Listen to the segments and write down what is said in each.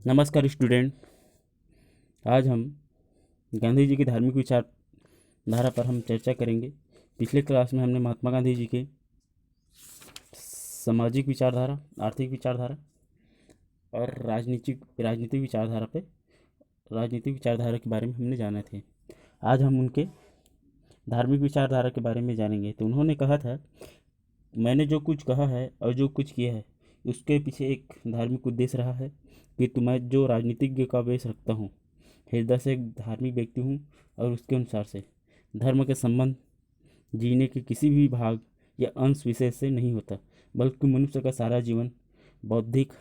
नमस्कार स्टूडेंट। आज हम गांधी जी की धार्मिक विचारधारा पर हम चर्चा करेंगे। पिछले क्लास में हमने महात्मा गांधी जी के सामाजिक विचारधारा, आर्थिक विचारधारा और राजनीतिक विचारधारा के बारे में हमने जाने थे। आज हम उनके धार्मिक विचारधारा के बारे में जानेंगे। तो उन्होंने कहा था, मैंने जो कुछ कहा है और जो कुछ किया है उसके पीछे एक धार्मिक उद्देश्य रहा है कि मैं जो राजनीतिज्ञ का वेश रखता हूँ, हृदय से एक धार्मिक व्यक्ति हूँ और उसके अनुसार से धर्म के संबंध जीने के किसी भी भाग या अंश विशेष से नहीं होता, बल्कि मनुष्य का सारा जीवन बौद्धिक,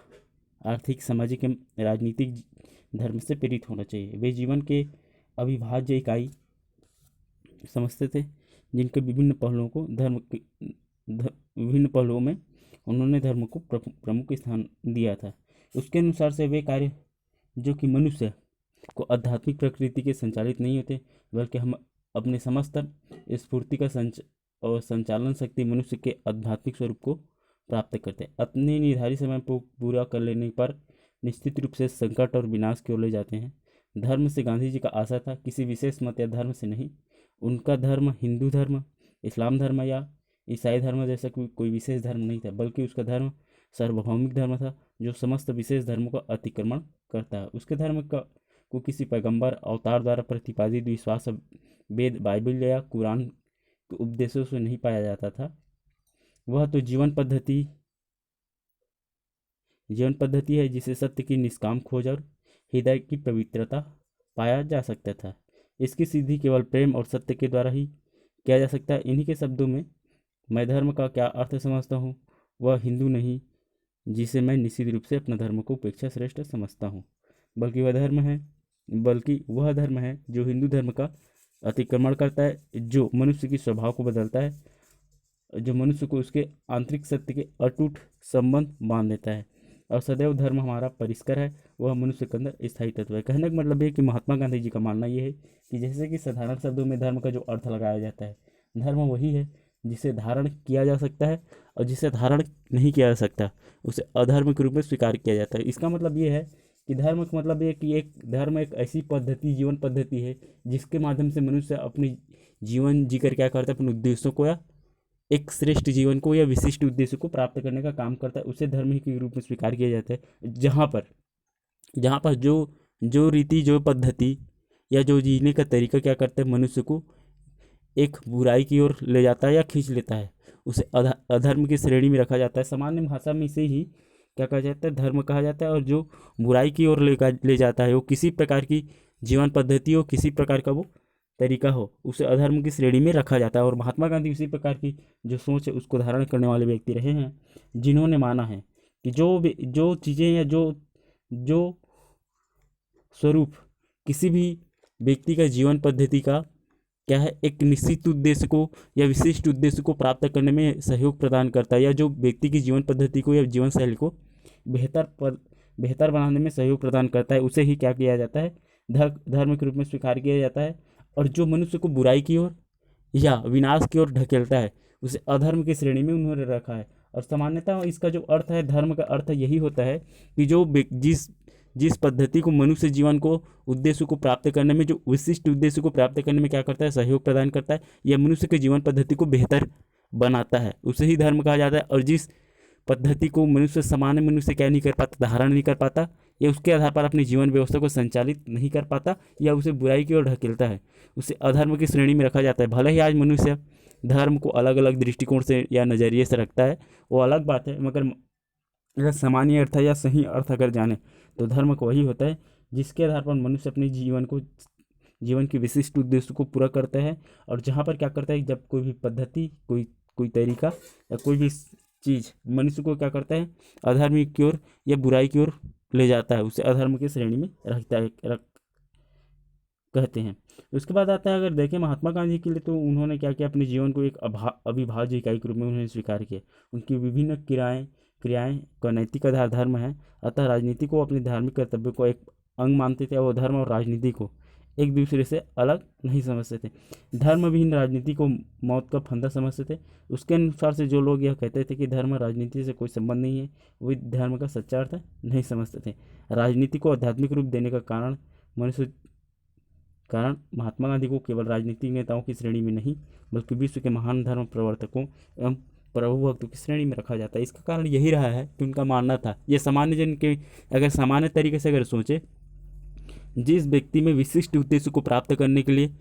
आर्थिक, सामाजिक एवं राजनीतिक धर्म से प्रेरित होना चाहिए। वे जीवन के अविभाज्य इकाई समझते थे, जिनके विभिन्न पहलुओं को विभिन्न पहलुओं में उन्होंने धर्म को प्रमुख स्थान दिया था। उसके अनुसार से वे कार्य जो कि मनुष्य को आध्यात्मिक प्रकृति के संचालित नहीं होते, बल्कि हम अपने समस्त स्फूर्ति का संचालन शक्ति मनुष्य के आध्यात्मिक स्वरूप को प्राप्त करते हैं। अपने निर्धारित समय को पूरा कर लेने पर निश्चित रूप से संकट और विनाश की ओर ले जाते हैं। धर्म से गांधी जी का आशा था, किसी विशेष मत या धर्म से नहीं। उनका धर्म हिंदू धर्म, इस्लाम धर्म या ईसाई धर्म जैसा कोई विशेष धर्म नहीं था, बल्कि उसका धर्म सार्वभौमिक धर्म था, जो समस्त विशेष धर्मों का अतिक्रमण करता है। उसके धर्म को किसी पैगंबर अवतार द्वारा प्रतिपादित विश्वास, वेद, बाइबल या कुरान के उपदेशों से नहीं पाया जाता था। वह तो जीवन पद्धति है जिसे सत्य की निष्काम खोज और हृदय की पवित्रता पाया जा सकता था। इसकी सिद्धि केवल प्रेम और सत्य के द्वारा ही किया जा सकता है। इन्हीं के शब्दों में मैं धर्म का क्या अर्थ समझता हूँ, वह हिंदू नहीं जिसे मैं निश्चित रूप से अपना धर्म को उपेक्षा श्रेष्ठ समझता हूँ, बल्कि वह धर्म है जो हिंदू धर्म का अतिक्रमण करता है, जो मनुष्य की स्वभाव को बदलता है, जो मनुष्य को उसके आंतरिक सत्य के अटूट संबंध बांध देता है। और सदैव धर्म हमारा परिष्कार है, वह मनुष्य के अंदर स्थायी तत्व है। कहने का मतलब है कि महात्मा गांधी जी का मानना यह है कि जैसे कि साधारण शब्दों में धर्म का जो अर्थ लगाया जाता है, धर्म वही है जिसे धारण किया जा सकता है, और जिसे धारण नहीं किया जा सकता उसे अधर्म के रूप में स्वीकार किया जाता है। इसका मतलब ये है कि धर्म का मतलब ये कि एक ऐसी जीवन पद्धति है जिसके माध्यम से मनुष्य अपनी जीवन जीकर क्या करता है, अपने उद्देश्यों को या एक श्रेष्ठ जीवन को या विशिष्ट उद्देश्य को प्राप्त करने का काम करता है। उसे धर्म ही के रूप में स्वीकार किया जाता है, जहाँ पर जो रीति, जो पद्धति या जो जीने का तरीका क्या करता है, मनुष्य को एक बुराई की ओर ले जाता है या खींच लेता है, उसे अधर्म की श्रेणी में रखा जाता है। सामान्य भाषा में इसे ही क्या कहा जाता है, धर्म कहा जाता है। और जो बुराई की ओर ले जाता है, वो किसी प्रकार की जीवन पद्धति हो, किसी प्रकार का वो तरीका हो, उसे अधर्म की श्रेणी में रखा जाता है। और महात्मा गांधी उसी प्रकार की जो सोच है उसको धारण करने वाले व्यक्ति रहे हैं, जिन्होंने माना है कि जो चीज़ें या जो स्वरूप किसी भी व्यक्ति का जीवन पद्धति का क्या है, एक निश्चित उद्देश्य को या विशिष्ट उद्देश्य को प्राप्त करने में सहयोग प्रदान करता है, या जो व्यक्ति की जीवन पद्धति को या जीवन शैली को बेहतर बनाने में सहयोग प्रदान करता है, उसे ही क्या किया जाता है, धर्म के रूप में स्वीकार किया जाता है। और जो मनुष्य को बुराई की ओर या विनाश की ओर ढकेलता है, उसे अधर्म की श्रेणी में उन्होंने रखा है। और सामान्यतः इसका जो अर्थ है, धर्म का अर्थ यही होता है कि जिस पद्धति को मनुष्य जीवन को उद्देश्य को प्राप्त करने में, जो विशिष्ट उद्देश्य को प्राप्त करने में क्या करता है, सहयोग प्रदान करता है, या मनुष्य के जीवन पद्धति को बेहतर बनाता है, उसे ही धर्म कहा जाता है। और जिस पद्धति को सामान्य मनुष्य क्या नहीं कर पाता, धारण नहीं कर पाता, या उसके आधार पर अपनी जीवन व्यवस्था को संचालित नहीं कर पाता, या उसे बुराई की ओर ढकेलता है, उसे अधर्म की श्रेणी में रखा जाता है। भले ही आज मनुष्य धर्म को अलग अलग दृष्टिकोण से या नज़रिए से रखता है, वो अलग बात है, मगर अगर सामान्य अर्थ या सही अर्थ अगर जाने तो धर्म को वही होता है जिसके आधार पर मनुष्य अपने जीवन के विशिष्ट उद्देश्य को पूरा करता है। और जहाँ पर क्या करता है, जब कोई भी पद्धति, कोई तरीका या कोई भी चीज़ मनुष्य को क्या करता है, अधर्म की ओर या बुराई की ओर ले जाता है, उसे अधर्म की श्रेणी में कहते हैं। उसके बाद आता है, अगर देखें महात्मा गांधी के लिए, तो उन्होंने क्या किया, अपने जीवन को एक अविभाज्य इकाई के रूप में उन्होंने स्वीकार किया। उनकी विभिन्न क्रियाएं का नैतिक आधार धर्म है। अतः राजनीति को अपने धार्मिक कर्तव्य को एक अंग मानते थे, और धर्म और राजनीति को एक दूसरे से अलग नहीं समझते थे। धर्मविहीन राजनीति को मौत का फंदा समझते थे। उसके अनुसार से जो लोग यह कहते थे कि धर्म राजनीति से कोई संबंध नहीं है, वे धर्म का सच्चा अर्थ नहीं समझते थे। राजनीति को आध्यात्मिक रूप देने का कारण महात्मा गांधी को केवल राजनीतिक नेताओं की श्रेणी में नहीं बल्कि विश्व के महान धर्म प्रवर्तकों एवं प्रभु भक्तों की श्रेणी में रखा जाता है। इसका कारण यही रहा है कि उनका मानना था, ये सामान्य जन के अगर सामान्य तरीके से अगर सोचे, जिस व्यक्ति में विशिष्ट उद्देश्य को प्राप्त करने के लिए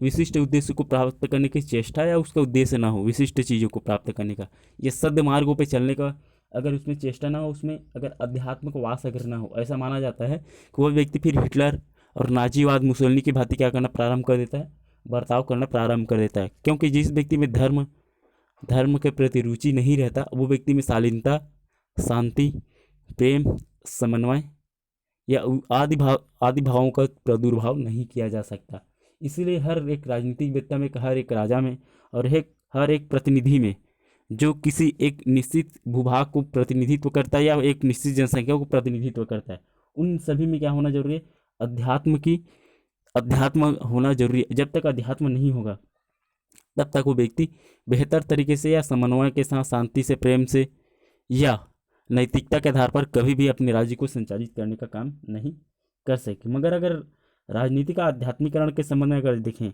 विशिष्ट उद्देश्य को प्राप्त करने की चेष्टा या उसका उद्देश्य ना हो विशिष्ट चीज़ों को प्राप्त करने का, ये सद्य मार्गों पे चलने का अगर उसमें चेष्टा ना हो, उसमें अगर अध्यात्म को वास अगर ना हो, ऐसा माना जाता है कि वह व्यक्ति फिर हिटलर और नाजीवाद मुसोलिनी की भांति क्या करना प्रारंभ कर देता है, बर्ताव करना प्रारंभ कर देता है। क्योंकि जिस व्यक्ति में धर्म के प्रति रुचि नहीं रहता, वो व्यक्ति में शालीनता, शांति, प्रेम, समन्वय या आदि भावों का प्रादुर्भाव नहीं किया जा सकता। इसीलिए हर एक राजनीतिक वेत्ता में, हर एक राजा में और हर एक प्रतिनिधि में जो किसी एक निश्चित भूभाग को प्रतिनिधित्व करता है या एक निश्चित जनसंख्या को प्रतिनिधित्व करता है, उन सभी में क्या होना जरूरी है, अध्यात्म होना जरूरी है। जब तक अध्यात्म नहीं होगा तब तक वो व्यक्ति बेहतर तरीके से या समन्वय के साथ शांति से, प्रेम से या नैतिकता के आधार पर कभी भी अपने राज्य को संचालित करने का काम नहीं कर सके। मगर अगर राजनीति का आध्यात्मिकरण के संबंध में अगर देखें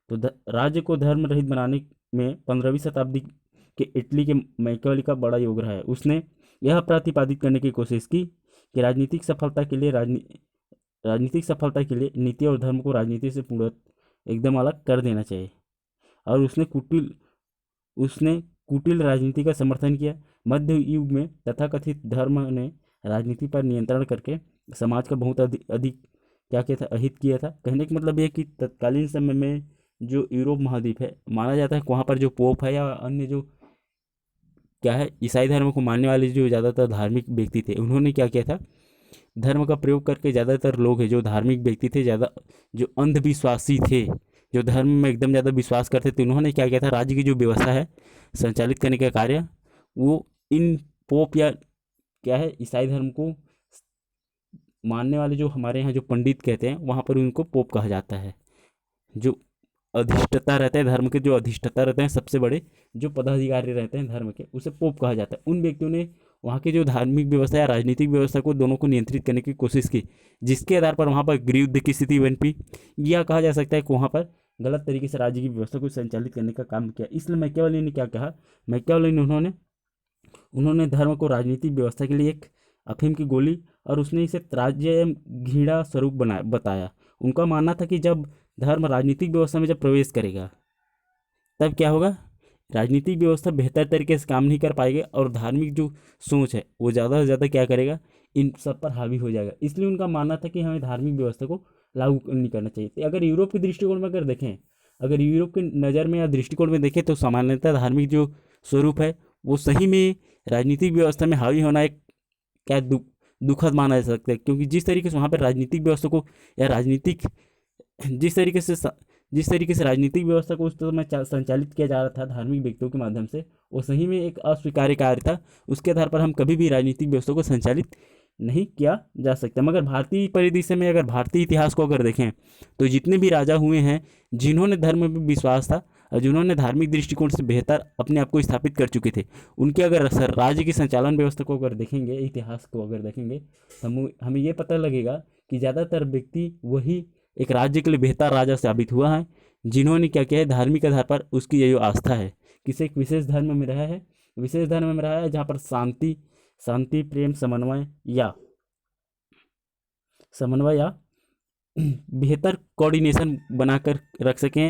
तो राज्य को धर्म रहित बनाने में 15वीं शताब्दी के इटली के मैकियावेली का बड़ा योग रहा है। उसने यह प्रतिपादित करने की कोशिश की कि राजनीतिक सफलता के लिए नीति और धर्म को राजनीति से पूर्ण एकदम अलग कर देना चाहिए। और उसने कुटिल राजनीति का समर्थन किया। मध्य युग में तथाकथित धर्म ने राजनीति पर नियंत्रण करके समाज का बहुत अधिक क्या किया था, अहित किया था। कहने का मतलब यह कि तत्कालीन समय में जो यूरोप महाद्वीप है, माना जाता है कि वहाँ पर जो पोप है या अन्य जो क्या है ईसाई धर्म को मानने वाले जो ज़्यादातर धार्मिक व्यक्ति थे, उन्होंने क्या किया था, धर्म का प्रयोग करके ज़्यादातर लोग हैं जो धार्मिक व्यक्ति थे, ज़्यादा जो अंधविश्वासी थे, जो धर्म में एकदम ज़्यादा विश्वास करते थे, उन्होंने क्या किया था, राज्य की जो व्यवस्था है संचालित करने का कार्य वो इन पोप या क्या है ईसाई धर्म को मानने वाले जो हमारे यहाँ जो पंडित कहते हैं, वहाँ पर उनको पोप कहा जाता है। जो अधिष्ठता रहते हैं धर्म के, जो अधिष्ठता रहते हैं, सबसे बड़े जो पदाधिकारी रहते हैं धर्म के, उसे पोप कहा जाता है। उन व्यक्तियों ने वहाँ की जो धार्मिक व्यवस्था या राजनीतिक व्यवस्था को दोनों को नियंत्रित करने की कोशिश की, जिसके आधार पर वहाँ पर गृह युद्ध की स्थिति बन पी, या कहा जा सकता है कि वहाँ पर गलत तरीके से राज्य की व्यवस्था को संचालित करने का काम किया। इसलिए मैकियावेली ने क्या कहा, मैकियावेली ने उन्होंने धर्म को राजनीतिक व्यवस्था के लिए एक अफीम की गोली और उसने इसे राज्य एवं घृणा स्वरूप बताया। उनका मानना था कि जब धर्म राजनीतिक व्यवस्था में जब प्रवेश करेगा तब क्या होगा, राजनीतिक व्यवस्था बेहतर तरीके से काम नहीं कर पाएगी और धार्मिक जो सोच है वो ज़्यादा से ज़्यादा क्या करेगा, इन सब पर हावी हो जाएगा। इसलिए उनका मानना था कि हमें धार्मिक व्यवस्था को लागू नहीं करना चाहिए। तो अगर यूरोप के दृष्टिकोण में अगर देखें, अगर यूरोप के नज़र में या दृष्टिकोण में देखें तो सामान्यतः धार्मिक जो स्वरूप है वो सही में राजनीतिक व्यवस्था में हावी होना एक क्या दुखद माना जा सकता है। क्योंकि जिस तरीके से वहाँ पर राजनीतिक व्यवस्था को या जिस तरीके से राजनीतिक व्यवस्था को उस समय संचालित किया जा रहा था धार्मिक व्यक्तियों के माध्यम से, वो सही में एक अस्वीकार्य कार्य था। उसके आधार पर हम कभी भी राजनीतिक व्यवस्था को संचालित नहीं किया जा सकता। मगर भारतीय परिदृश्य में अगर भारतीय इतिहास को अगर देखें तो जितने भी राजा हुए हैं जिन्होंने धर्म में विश्वास था और जिन्होंने धार्मिक दृष्टिकोण से बेहतर अपने आप को स्थापित कर चुके थे, उनके अगर राज्य की संचालन व्यवस्था को अगर देखेंगे, इतिहास को अगर देखेंगे, तो हमें ये पता लगेगा कि ज़्यादातर व्यक्ति वही एक राज्य के लिए बेहतर राजा साबित हुआ है जिन्होंने क्या किया है, धार्मिक आधार पर उसकी ये जो आस्था है किसी एक विशेष धर्म में रहा है जहाँ पर शांति, प्रेम, समन्वय या बेहतर कोऑर्डिनेशन बनाकर रख सकें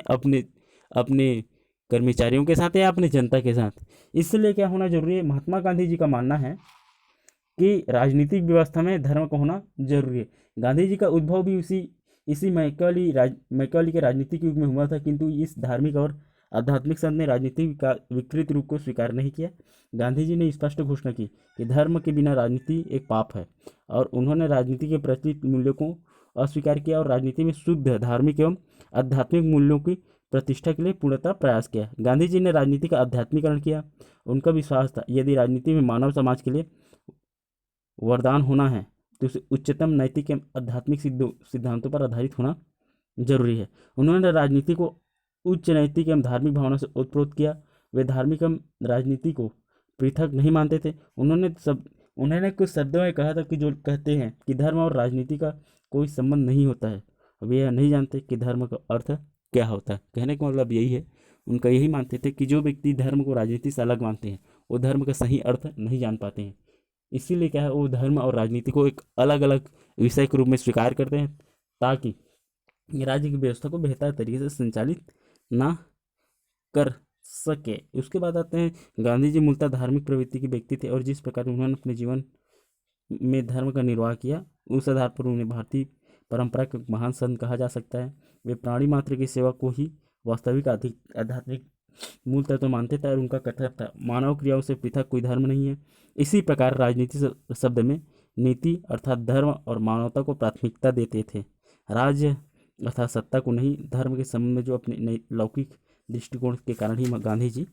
अपने कर्मचारियों के साथ या अपने जनता के साथ। इसलिए क्या होना जरूरी है, महात्मा गांधी जी का मानना है कि राजनीतिक व्यवस्था में धर्म का होना जरूरी है। गांधी जी का उद्भव भी इसी मैकियावेली के राजनीतिक युग में हुआ था, किंतु इस धार्मिक और आध्यात्मिक संत ने राजनीति का विकृत रूप को स्वीकार नहीं किया। गांधी जी ने स्पष्ट घोषणा की कि धर्म के बिना राजनीति एक पाप है और उन्होंने राजनीति के प्रचलित मूल्यों को अस्वीकार किया और राजनीति में शुद्ध धार्मिक एवं आध्यात्मिक मूल्यों की प्रतिष्ठा के लिए पूर्णतः प्रयास किया। गांधी जी ने राजनीति का आध्यात्मिकरण किया। उनका विश्वास था यदि राजनीति में मानव समाज के लिए वरदान होना है तो उसे उच्चतम नैतिक एवं आध्यात्मिक सिद्धांतों पर आधारित होना जरूरी है। उन्होंने राजनीति को उच्च नैतिक एवं धार्मिक भावना से ओतप्रोत किया। वे धार्मिक एवं राजनीति को पृथक नहीं मानते थे। उन्होंने कुछ शब्दों में कहा था कि जो कहते हैं कि धर्म और राजनीति का कोई संबंध नहीं होता है। वे यह नहीं जानते कि धर्म का अर्थ क्या होता है। कहने का मतलब यही है, उनका यही मानते थे कि जो व्यक्ति धर्म को राजनीति से अलग मानते हैं वो धर्म का सही अर्थ नहीं जान पाते हैं। इसीलिए क्या है, वो धर्म और राजनीति को एक अलग अलग विषय के रूप में स्वीकार करते हैं, ताकि राज्य की व्यवस्था को बेहतर तरीके से संचालित ना कर सके। उसके बाद आते हैं, गांधी जी मूलतः धार्मिक प्रवृत्ति के व्यक्ति थे और जिस प्रकार उन्होंने अपने जीवन में धर्म का निर्वाह किया, उस आधार पर उन्हें भारतीय परंपरा के महान संत कहा जा सकता है। वे प्राणी मात्र की सेवा को ही वास्तविक आध्यात्मिक मूल तत्व मानते थे और उनका कथन था, मानव क्रियाओं से पृथक कोई धर्म नहीं है। इसी प्रकार राजनीति शब्द में नीति अर्थात धर्म और मानवता को प्राथमिकता देते थे, राज्य अर्थात सत्ता को नहीं। धर्म के संबंध में जो अपने लौकिक दृष्टिकोण के कारण ही गांधी जी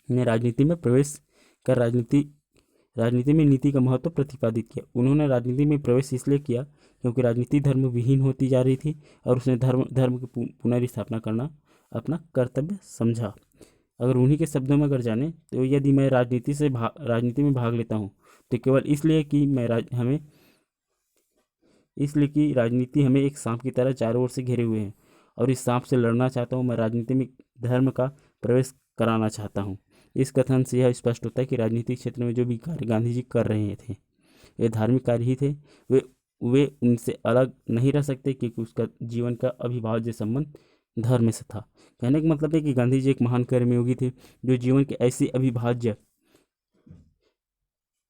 ने राजनीति में प्रवेश कर राजनीति में नीति का महत्व प्रतिपादित किया। उन्होंने राजनीति में प्रवेश इसलिए किया क्योंकि राजनीति धर्म विहीन होती जा रही थी और उसने धर्म की पुनर्स्थापना करना अपना कर्तव्य समझा। अगर उन्हीं के शब्दों में अगर जाने तो यदि मैं राजनीति में भाग लेता हूँ तो केवल इसलिए कि राजनीति हमें एक सांप की तरह चारों ओर से घेरे हुए हैं और इस सांप से लड़ना चाहता हूँ। मैं राजनीति में धर्म का प्रवेश कराना चाहता हूँ। इस कथन से यह स्पष्ट होता है कि राजनीतिक क्षेत्र में जो भी कार्य गांधी जी कर रहे थे वे धार्मिक कार्य ही थे। वे उनसे अलग नहीं रह सकते क्योंकि उसका जीवन का अविभाज्य संबंध धर्म से था। कहने का मतलब है कि गांधी जी एक महान कर्मयोगी थे जो जीवन के ऐसी अविभाज्य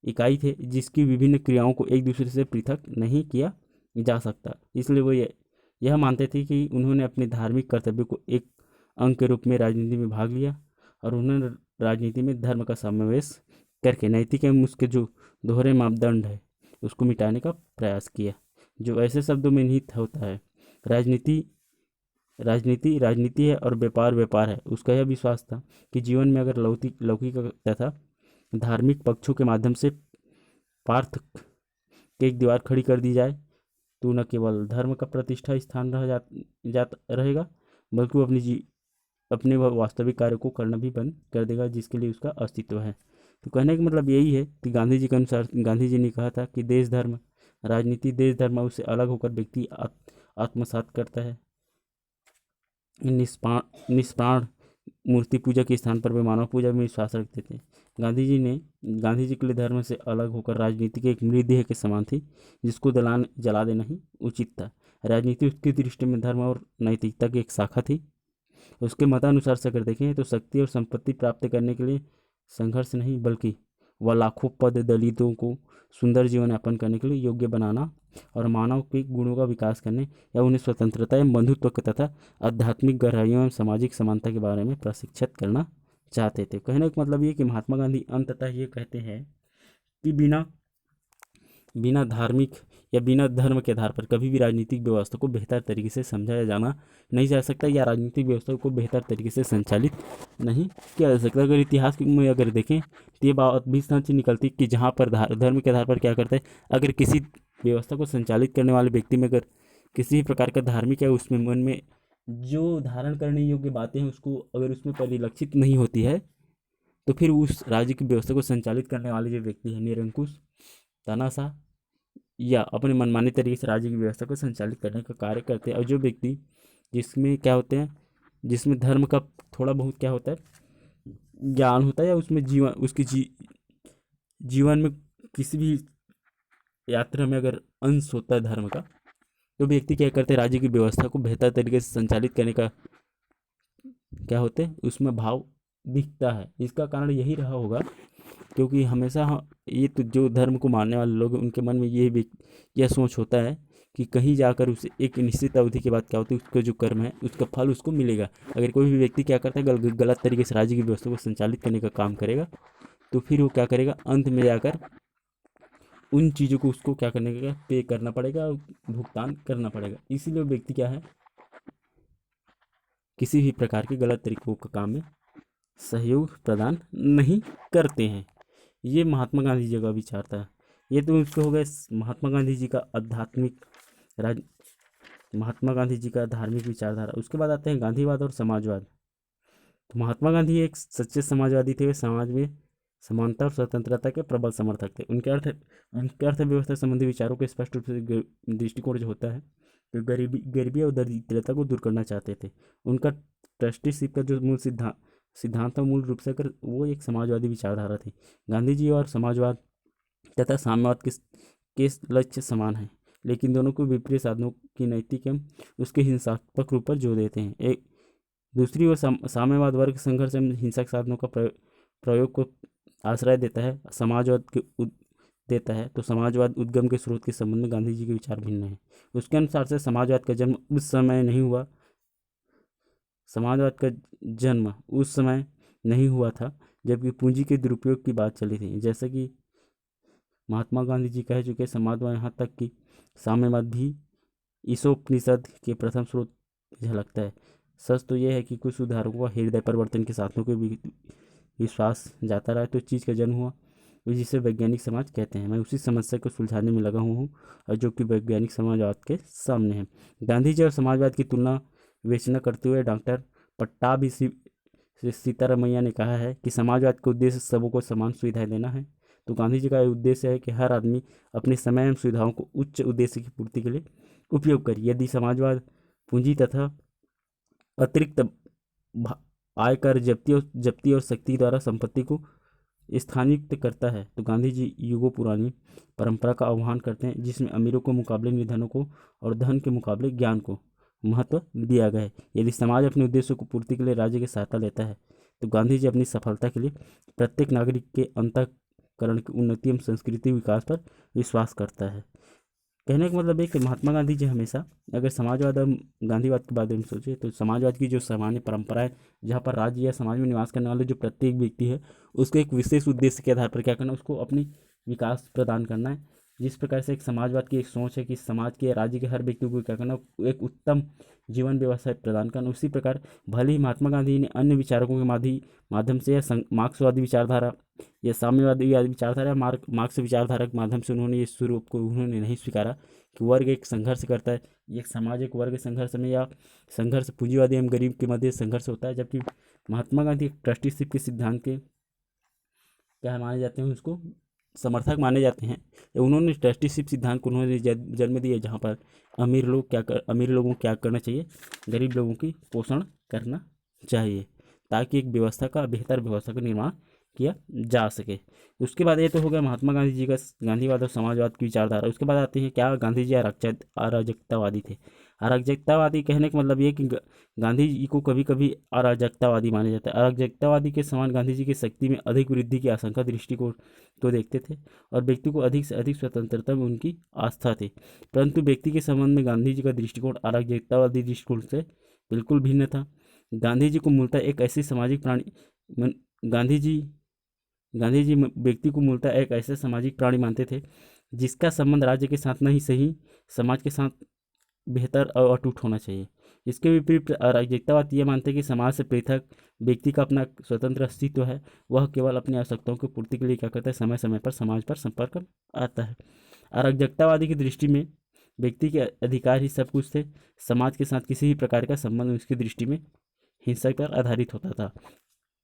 इकाई थे जिसकी विभिन्न क्रियाओं को एक दूसरे से पृथक नहीं किया जा सकता। इसलिए वो यह मानते थे कि उन्होंने अपने धार्मिक कर्तव्य को एक अंग के रूप में राजनीति में भाग लिया और उन्होंने राजनीति में धर्म का समावेश करके नैतिक एवं उसके जो दोहरे मापदंड है उसको मिटाने का प्रयास किया, जो ऐसे शब्दों में निहित होता है, राजनीति है और व्यापार है। उसका यह विश्वास था कि जीवन में अगर लौकिक तथा धार्मिक पक्षों के माध्यम से पार्थ के एक दीवार खड़ी कर दी जाए तो न केवल धर्म का प्रतिष्ठा स्थान रहेगा बल्कि वो अपने वास्तविक कार्य को करना भी बंद कर देगा जिसके लिए उसका अस्तित्व है। तो कहने का मतलब यही है कि गांधी जी के अनुसार गांधी जी ने कहा था कि देश धर्म उससे अलग होकर व्यक्ति आत्मसात करता है। निष्प्राण मूर्ति पूजा के स्थान पर वे मानव पूजा में विश्वास रखते थे। गांधी जी के लिए धर्म से अलग होकर राजनीति के एक मृतदेह के समान थी जिसको जला देना ही उचित था। राजनीति उसकी दृष्टि में धर्म और नैतिकता की एक शाखा थी। उसके मतानुसार से अगर देखें तो शक्ति और संपत्ति प्राप्त करने के लिए संघर्ष नहीं बल्कि वह लाखों पद दलितों को सुंदर जीवन यापन करने के लिए योग्य बनाना और मानव के गुणों का विकास करने या उन्हें स्वतंत्रता एवं बंधुत्व तथा आध्यात्मिक गहराइयों एवं सामाजिक समानता के बारे में प्रशिक्षित करना चाहते थे। कहने का मतलब ये कि महात्मा गांधी अंततः ये कहते हैं कि बिना धार्मिक या बिना धर्म के आधार पर कभी भी राजनीतिक व्यवस्था को बेहतर तरीके से समझाया जाना नहीं जा सकता या राजनीतिक व्यवस्था को बेहतर तरीके से संचालित नहीं किया जा सकता। अगर इतिहास में अगर देखें तो ये बात भी सच निकलती कि जहाँ पर धर्म के आधार पर क्या करते हैं, अगर किसी व्यवस्था को संचालित करने वाले व्यक्ति में अगर किसी भी प्रकार का धार्मिक या उसमें मन में जो धारण करने योग्य बातें हैं उसको अगर उसमें परिलक्षित नहीं होती है तो फिर उस राज्य की व्यवस्था को संचालित करने वाले जो व्यक्ति है निरंकुश, तानाशाह या अपने मनमाने तरीके से राज्य की व्यवस्था को संचालित करने का कार्य करते हैं। और जो व्यक्ति जिसमें क्या होते हैं, जिसमें धर्म का थोड़ा बहुत क्या होता है ज्ञान होता है या उसमें जीवन में किसी भी यात्रा में अगर अंश होता है धर्म का, तो व्यक्ति क्या करते हैं राज्य की व्यवस्था को बेहतर तरीके से संचालित करने का क्या होते हैं उसमें भाव दिखता है। इसका कारण यही रहा होगा क्योंकि हमेशा ये तो जो धर्म को मानने वाले लोग उनके मन में यह सोच होता है कि कहीं जाकर उसे एक निश्चित अवधि के बाद क्या होता है उसका जो कर्म है उसका फल उसको मिलेगा। अगर कोई भी व्यक्ति क्या करता है गलत तरीके से राज्य की व्यवस्था को संचालित करने का काम करेगा तो फिर वो क्या करेगा, अंत में जाकर उन चीज़ों को उसको क्या करने का पे करना पड़ेगा, भुगतान करना पड़ेगा। इसीलिए व्यक्ति क्या है किसी भी प्रकार के गलत तरीकों का काम में सहयोग प्रदान नहीं करते हैं। ये महात्मा गांधी जी का विचार था। ये तो उसको हो गया महात्मा गांधी जी का आध्यात्मिक महात्मा गांधी जी का धार्मिक विचारधारा। उसके बाद आते हैं गांधीवाद और समाजवाद। तो महात्मा गांधी एक सच्चे समाजवादी थे। वे समाज में समानता और स्वतंत्रता के प्रबल समर्थक थे। उनके अर्थव्यवस्था संबंधी विचारों के स्पष्ट रूप से दृष्टिकोण जो होता है, तो गरीबी और दरिद्रता को दूर करना चाहते थे। उनका ट्रस्टीशिप का जो मूल सिद्धांत था, मूल रूप से अगर वो एक समाजवादी विचारधारा थी। गांधी जी और समाजवाद तथा साम्यवाद के लक्ष्य समान हैं, लेकिन दोनों को विपरीत साधनों की नैतिक एवं उसके हिंसात्मक रूप पर जोर देते हैं। एक दूसरी ओर साम्यवाद वर्ग संघर्ष एवं हिंसक साधनों का प्रयोग को आश्रय देता है, समाजवाद के देता है। तो समाजवाद उद्गम के स्रोत के संबंध में गांधी जी के विचार भिन्न हैं। उसके अनुसार से समाजवाद का जन्म उस समय नहीं हुआ था जबकि पूंजी के दुरुपयोग की बात चली थी। जैसे कि महात्मा गांधी जी कह चुके, समाजवाद यहाँ तक कि साम्यवाद भी ईसोपनिषद के प्रथम स्रोत झलकता है। सच तो यह है कि कुछ सुधारकों का हृदय परिवर्तन के साथों के विश्वास जाता रहा तो चीज़ का जन्म हुआ, जिसे वैज्ञानिक समाज कहते हैं। मैं उसी समस्या को सुलझाने में लगा हूँ और जो कि वैज्ञानिक समाजवाद के सामने है। गांधी जी और समाजवाद की तुलना विवेचना करते हुए डॉक्टर पट्टाभी सीतारामैया ने कहा है कि समाजवाद का उद्देश्य सबको समान सुविधाएं देना है। तो गांधी जी का उद्देश्य है कि हर आदमी अपने समय एवं सुविधाओं को उच्च उद्देश्य की पूर्ति के लिए उपयोग करे। यदि समाजवाद पूंजी तथा अतिरिक्त आयकर जब्ती और शक्ति द्वारा संपत्ति को स्थानीयकृत करता है, तो गांधी जी युगों पुरानी परंपरा का आह्वान करते हैं, जिसमें अमीरों को मुकाबले निर्धनों को और धन के मुकाबले ज्ञान को महत्व दिया गया है। यदि समाज अपने उद्देश्यों को पूर्ति के लिए राज्य की सहायता लेता है, तो गांधी जी अपनी सफलता के लिए प्रत्येक नागरिक के अंतःकरण की उन्नति एवं संस्कृति विकास पर विश्वास करता है। कहने का मतलब है कि महात्मा गांधी जी हमेशा, अगर समाजवाद और गांधीवाद के बारे में सोचे, तो समाजवाद की जो सामान्य परंपरा है, जहाँ पर राज्य या समाज में निवास करने वाले जो प्रत्येक व्यक्ति है, उसको एक विशेष उद्देश्य के आधार पर क्या करना है, उसको अपनी विकास प्रदान करना है। जिस प्रकार से एक समाजवाद की एक सोच है कि समाज के राज्य के हर व्यक्ति को क्या करना, एक उत्तम जीवन व्यवस्था प्रदान करना, उसी प्रकार भले ही महात्मा गांधी ने अन्य विचारकों के माध्यम से या मार्क्सवादी विचारधारा या साम्यवादी विचारधारा मार्क्स विचारधारा के माध्यम से उन्होंने इस स्वरूप को उन्होंने नहीं स्वीकारा कि वर्ग एक संघर्ष करता है, एक समाज एक वर्ग संघर्ष में या संघर्ष पूंजीवादी एवं गरीब के मध्य संघर्ष होता है। जबकि महात्मा गांधी एक ट्रस्टीशिप के सिद्धांत के क्या माने जाते हैं, उसको समर्थक माने जाते हैं। उन्होंने ट्रस्टीशिप सिद्धांत को उन्होंने जन्म दिया, जहाँ पर अमीर लोगों को क्या करना चाहिए, गरीब लोगों की पोषण करना चाहिए, ताकि एक बेहतर व्यवस्था का निर्माण किया जा सके। उसके बाद ये तो हो गया महात्मा गांधी जी का गांधीवाद और समाजवाद की विचारधारा। उसके बाद आते हैं क्या गांधी जी अराजकतावादी थे। अराजकतावादी कहने का मतलब ये कि गांधी जी को कभी कभी अराजकतावादी माना जाता है। अराजकतावादी के समान गांधी जी की शक्ति में अधिक वृद्धि की आशंका दृष्टिकोण को देखते थे और व्यक्ति को अधिक से अधिक स्वतंत्रता में उनकी आस्था थी। परंतु व्यक्ति के संबंध में गांधी जी का दृष्टिकोण अराजकतावादी दृष्टिकोण से बिल्कुल भिन्न था। गांधी जी को मूलतः एक ऐसी सामाजिक प्राणी गांधी जी व्यक्ति को मूलतः एक ऐसे सामाजिक प्राणी मानते थे जिसका संबंध राज्य के साथ नहीं, सही समाज के साथ बेहतर और अटूट होना चाहिए। इसके विपरीत अराजकतावाद ये मानते हैं कि समाज से पृथक व्यक्ति का अपना स्वतंत्र अस्तित्व है, वह केवल अपनी आवश्यकताओं की पूर्ति के लिए क्या करता है, समय समय पर समाज पर संपर्क आता है। अराजकतावादी की दृष्टि में व्यक्ति के अधिकार ही सब कुछ थे, समाज के साथ किसी भी प्रकार का संबंध उसकी दृष्टि में हिंसा पर आधारित होता था।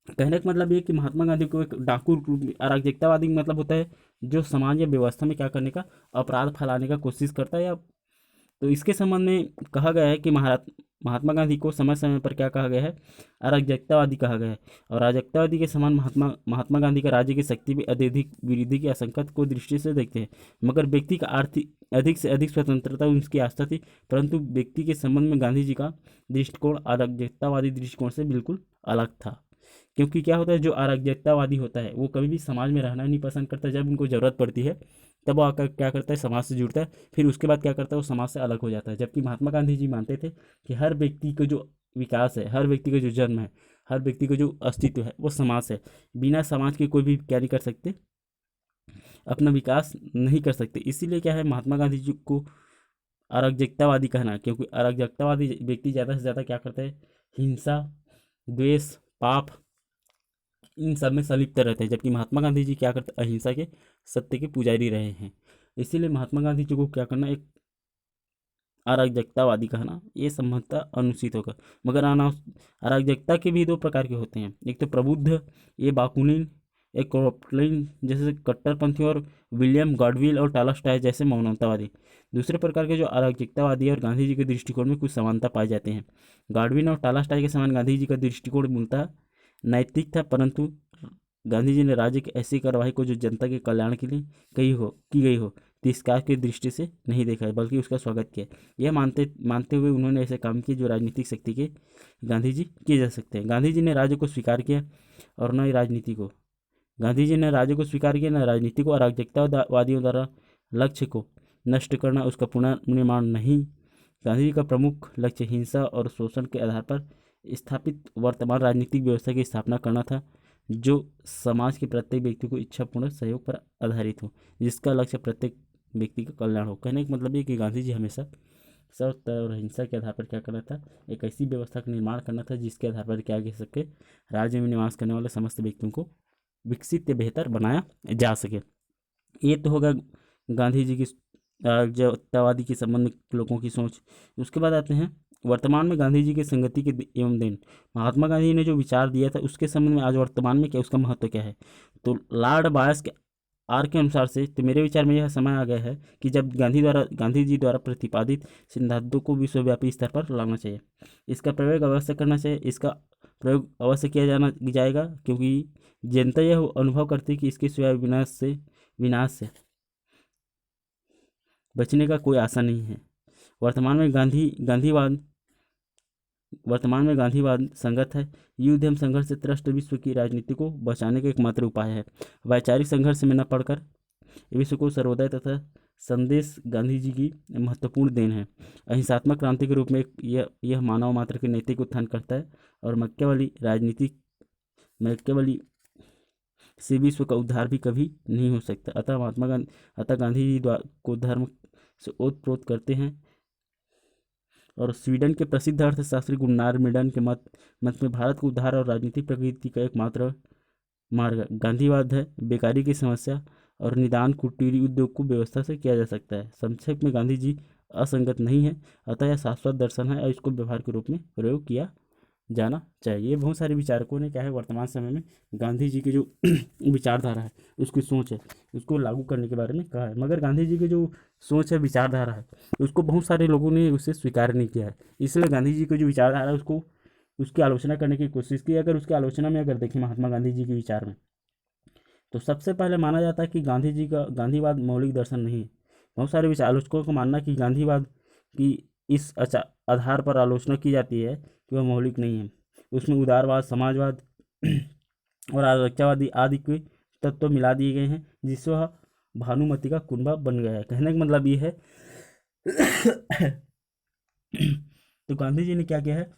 कहने का मतलब ये कि महात्मा गांधी को एक डाकू अराजकतावादी मतलब होता है जो समाज या व्यवस्था में क्या करने का, अपराध फैलाने का कोशिश करता है। या तो इसके संबंध में कहा गया है कि महात्मा गांधी को समय समय पर क्या कहा गया है, अराजकतावादी कहा गया है। और अराजकतावादी के समान महात्मा गांधी का राज्य की शक्ति में अत्यधिक वृद्धि की आशंका को दृष्टि से देखते हैं, मगर व्यक्ति का आर्थिक अधिक से अधिक स्वतंत्रता उनकी आस्था थी। परंतु व्यक्ति के संबंध में गांधी जी का दृष्टिकोण अराजकतावादी दृष्टिकोण से बिल्कुल अलग था। क्योंकि क्या होता है, जो अराजकतावादी होता है वो कभी भी समाज में रहना नहीं पसंद करता। जब उनको ज़रूरत पड़ती है तब वो आकर क्या करता है, समाज से जुड़ता है, फिर उसके बाद क्या करता है, वो समाज से अलग हो जाता है। जबकि महात्मा गांधी जी मानते थे कि हर व्यक्ति का जो विकास है, हर व्यक्ति का जो जन्म है, हर व्यक्ति का जो अस्तित्व है वो समाज से, बिना समाज के कोई भी क्या नहीं कर सकते, अपना विकास नहीं कर सकते। इसीलिए क्या है, महात्मा गांधी जी को अराजकतावादी कहना, क्योंकि अराजकतावादी व्यक्ति ज़्यादा से ज़्यादा क्या करता है, हिंसा, द्वेष, पाप, इन सब में संलिप्त रहते हैं। जबकि महात्मा गांधी जी क्या करते, अहिंसा के, सत्य के पुजारी रहे हैं। इसीलिए महात्मा गांधी जी को क्या करना, एक अराजकतावादी कहना ये संभवतः अनुचित होगा। मगर अराजकता के भी दो प्रकार के होते हैं, एक तो प्रबुद्ध, ये बाकुनिन, एक क्रॉपलिन जैसे कट्टरपंथी, और विलियम गॉडविल और टॉलस्टॉय जैसे मौनतावादी। दूसरे प्रकार के जो अराजकतावादी और गांधी जी के दृष्टिकोण में कुछ समानता पाए जाते हैं। गॉडविन और टॉलस्टॉय के समान गांधी जी का दृष्टिकोण मूलतः नैतिक था, परंतु गांधी जी ने राज्य की ऐसी कार्रवाई को जो जनता के कल्याण के लिए की गई हो तिरस्कार की दृष्टि से नहीं देखा है, बल्कि उसका स्वागत किया। यह मानते हुए उन्होंने ऐसे काम किए जो राजनीतिक शक्ति के गांधी जी किए जा सकते हैं। गांधी जी ने राज्य को स्वीकार किया और न ही राजनीति को। गांधी जी ने राज्य को स्वीकार किया, न राजनीति को। अराजकतावादियों द्वारा लक्ष्य को नष्ट करना, उसका पुनर्निर्माण नहीं। गांधी जी का प्रमुख लक्ष्य हिंसा और शोषण के आधार पर स्थापित वर्तमान राजनीतिक व्यवस्था की स्थापना करना था, जो समाज के प्रत्येक व्यक्ति को इच्छापूर्ण सहयोग पर आधारित हो, जिसका लक्ष्य प्रत्येक व्यक्ति का कल्याण हो। कहने का मतलब ये कि गांधी जी हमेशा सत्य और अहिंसा के आधार पर क्या करना था, एक ऐसी व्यवस्था का निर्माण करना था जिसके आधार पर क्या कह सके, राज्य में निवास करने वाले समस्त व्यक्तियों को विकसित या बेहतर बनाया जा सके। ये तो होगा गांधी जी की राजनीतिवादी के संबंध में लोगों की सोच। उसके बाद आते हैं वर्तमान में गांधी जी के संगति के एवं दिन। महात्मा गांधी ने जो विचार दिया था उसके संबंध में आज वर्तमान में क्या उसका महत्व क्या है। तो लॉर्ड बायस के आर के अनुसार से तो मेरे विचार में यह समय आ गया है कि जब गांधी जी द्वारा प्रतिपादित सिद्धांतों को विश्वव्यापी स्तर पर लाना चाहिए। इसका प्रयोग अवश्य करना चाहिए, इसका प्रयोग अवश्य किया जाएगा, क्योंकि जनता यह अनुभव करती है कि इसके सिवाय विनाश से बचने का कोई आशा नहीं है। वर्तमान में गांधीवाद संगत है। युद्ध एवं संघर्ष से त्रस्त विश्व की राजनीति को बचाने का एकमात्र उपाय है। वैचारिक संघर्ष में न पड़कर विश्व को सर्वोदय तथा संदेश गांधी जी की महत्वपूर्ण देन है। अहिंसात्मक क्रांति के रूप में यह मानव मात्र के नैतिक उत्थान करता है और मक्के वाली से विश्व का उद्धार भी कभी नहीं हो सकता। अतः गांधी जी को धर्म से ओतप्रोत करते हैं। और स्वीडन के प्रसिद्ध अर्थशास्त्री गुन्नार मिल्टन के मत में भारत को उद्धार और राजनीतिक प्रगति का एकमात्र मार्ग गांधीवाद है। बेकारी की समस्या और निदान कुटीर उद्योग को व्यवस्था से किया जा सकता है। संक्षेप में गांधी जी असंगत नहीं है, अतः यह शाश्वत दर्शन है और इसको व्यवहार के रूप में प्रयोग किया जाना चाहिए। बहुत सारे विचारकों ने क्या है वर्तमान समय में गांधी जी की जो विचारधारा है, उसकी सोच है, उसको लागू करने के बारे में कहा है। मगर गांधी जी की जो सोच है, विचारधारा है, उसको बहुत सारे लोगों ने उसे स्वीकार नहीं किया है। इसलिए गांधी जी की जो विचारधारा है उसकी आलोचना करने की कोशिश की। अगर उसकी आलोचना में अगर देखें महात्मा गांधी जी के विचार में, तो सबसे पहले माना जाता है कि गांधीवाद मौलिक दर्शन नहीं है। बहुत सारे आलोचकों का मानना कि गांधीवाद की इस आधार पर आलोचना की जाती है कि वह मौलिक नहीं है। उसमें उदारवाद, समाजवाद और आरक्षावादी आदि के तत्व मिला दिए गए हैं, जिससे वह भानुमति का कुनबा बन गया है। कहने का मतलब ये है तो गांधी जी ने क्या किया है,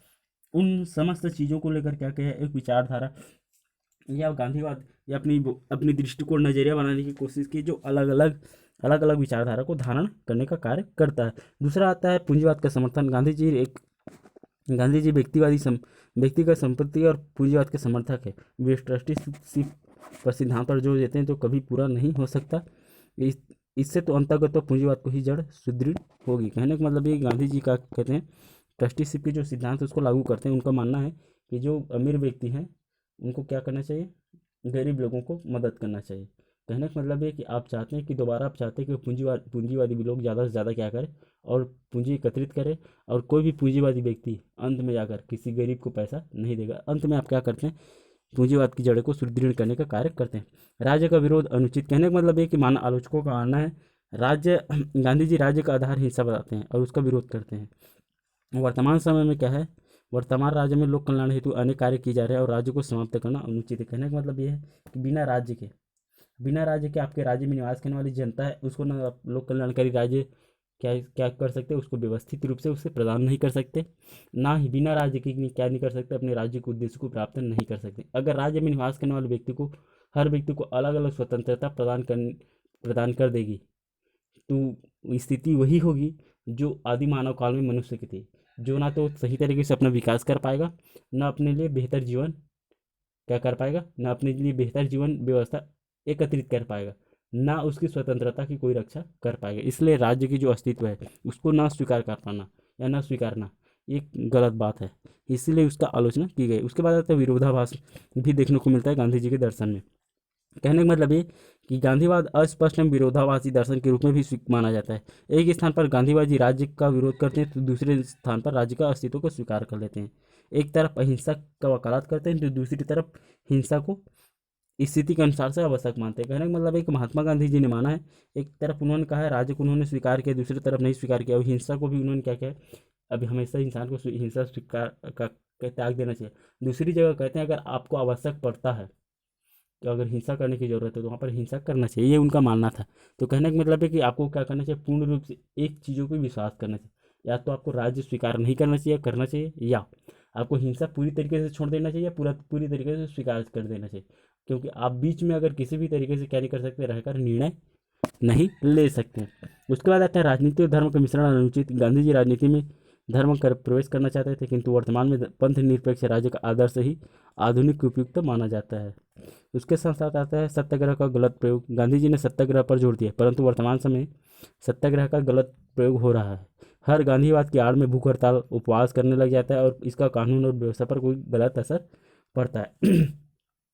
उन समस्त चीज़ों को लेकर क्या किया है, एक विचारधारा या गांधीवाद या अपनी दृष्टिकोण नजरिया बनाने की कोशिश की, जो अलग अलग विचारधारा को धारण करने का कार्य करता है। दूसरा आता है पूंजीवाद का समर्थन। गांधी जी व्यक्तिगत संपत्ति और पूंजीवाद के समर्थक है। वे ट्रस्टीशिप पर सिद्धांत पर जोर देते हैं जो कभी पूरा नहीं हो सकता। इससे तो अंतर्गत पूंजीवाद को ही जड़ सुदृढ़ होगी। कहने का मतलब ये गांधी जी का कहते हैं ट्रस्टीशिप के जो सिद्धांत उसको लागू करते हैं। उनका मानना है कि जो अमीर व्यक्ति हैं उनको क्या करना चाहिए, गरीब लोगों को मदद करना चाहिए। कहने का मतलब ये कि आप चाहते हैं कि पूंजीवादी भी लोग ज़्यादा से ज़्यादा क्या करें और पूंजी एकत्रित करें, और कोई भी पूंजीवादी व्यक्ति अंत में जाकर किसी गरीब को पैसा नहीं देगा। अंत में आप क्या करते हैं, पूंजीवाद की जड़ों को सुदृढ़ करने का कार्य करते हैं। राज्य का विरोध अनुचित। कहने का मतलब ये कि आलोचकों का मानना है गांधी जी राज्य का आधार हिंसा बताते हैं और उसका विरोध करते हैं। वर्तमान समय में क्या है, वर्तमान राज्य में लोक कल्याण हेतु अनेक कार्य किए जा रहे हैं और राज्य को समाप्त करना अनुचित है। कहने का मतलब ये है कि बिना राज्य के आपके राज्य में निवास करने वाली जनता है, उसको ना आप लोक कल्याणकारी राज्य क्या कर सकते, उसको व्यवस्थित रूप से उसे प्रदान नहीं कर सकते, ना ही बिना राज्य के क्या नहीं कर सकते, अपने राज्य के उद्देश्य को प्राप्त नहीं कर सकते। अगर राज्य में निवास करने वाले हर व्यक्ति को अलग अलग स्वतंत्रता प्रदान कर देगी, तो स्थिति वही होगी जो आदि मानव काल में मनुष्य की थी, जो ना तो सही तरीके से अपना विकास कर पाएगा, ना अपने लिए बेहतर जीवन क्या कर पाएगा, ना अपने लिए बेहतर जीवन व्यवस्था एकत्रित कर पाएगा। ना उसकी स्वतंत्रता की कोई रक्षा कर पाएगा। इसलिए राज्य की जो अस्तित्व है उसको ना स्वीकार कर पाना या ना स्वीकारना एक गलत बात है, इसीलिए उसका आलोचना की गई। उसके बाद आता है विरोधाभास भी देखने को मिलता है गांधी जी के दर्शन में। कहने का मतलब ये कि गांधीवाद अस्पष्ट एवं विरोधाभासी दर्शन के रूप में भी माना जाता है। एक स्थान पर गांधीवादी राज्य का विरोध करते हैं तो दूसरे स्थान पर राज्य का अस्तित्व को स्वीकार कर लेते हैं। एक तरफ अहिंसा का वकालत करते हैं तो दूसरी तरफ हिंसा को स्थिति के अनुसार से आवश्यक मानते हैं। कहने का मतलब है कि महात्मा गांधी जी ने माना है, एक तरफ उन्होंने कहा है राज्य को उन्होंने स्वीकार किया, दूसरी तरफ नहीं स्वीकार किया, और हिंसा को भी उन्होंने क्या किया है, अभी हमेशा इंसान को हिंसा स्वीकार का त्याग देना चाहिए। दूसरी जगह कहते हैं अगर आपको आवश्यक पड़ता है तो अगर हिंसा करने की ज़रूरत है तो वहाँ पर हिंसा करना चाहिए, ये उनका मानना था। तो कहने का मतलब है कि आपको क्या करना चाहिए, पूर्ण रूप से एक चीज़ों पर विश्वास करना चाहिए। या तो आपको राज्य स्वीकार नहीं करना चाहिए, करना चाहिए, या आपको हिंसा पूरी तरीके से छोड़ देना चाहिए, पूरी तरीके से स्वीकार कर देना चाहिए। क्योंकि आप बीच में अगर किसी भी तरीके से क्या नहीं कर सकते, रहकर निर्णय नहीं ले सकते हैं। उसके बाद आता है राजनीति और धर्म का मिश्रण अनुचित। गांधी जी राजनीति में धर्म कर प्रवेश करना चाहते थे, किंतु वर्तमान में पंथ निरपेक्ष राज्य का आदर्श ही आधुनिक उपयुक्त माना जाता है। उसके साथ साथ आता है सत्याग्रह का गलत प्रयोग। गांधी जी ने सत्याग्रह पर जोर दिया, परंतु वर्तमान समय सत्याग्रह का गलत प्रयोग हो रहा है। हर गांधीवाद की आड़ में भूख हड़ताल, उपवास करने लग जाता है और इसका कानून और व्यवस्था पर कोई गलत असर पड़ता है।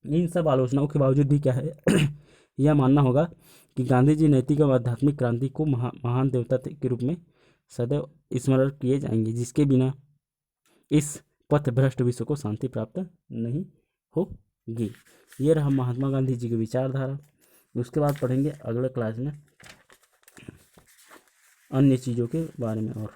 इन सब आलोचनाओं के बावजूद भी क्या है, यह मानना होगा कि गांधी जी नैतिक और आध्यात्मिक क्रांति को महान देवता के रूप में सदैव स्मरण किए जाएंगे, जिसके बिना इस पथ भ्रष्ट विश्व को शांति प्राप्त नहीं होगी। ये रहा महात्मा गांधी जी की विचारधारा। उसके बाद पढ़ेंगे अगले क्लास में अन्य चीज़ों के बारे में और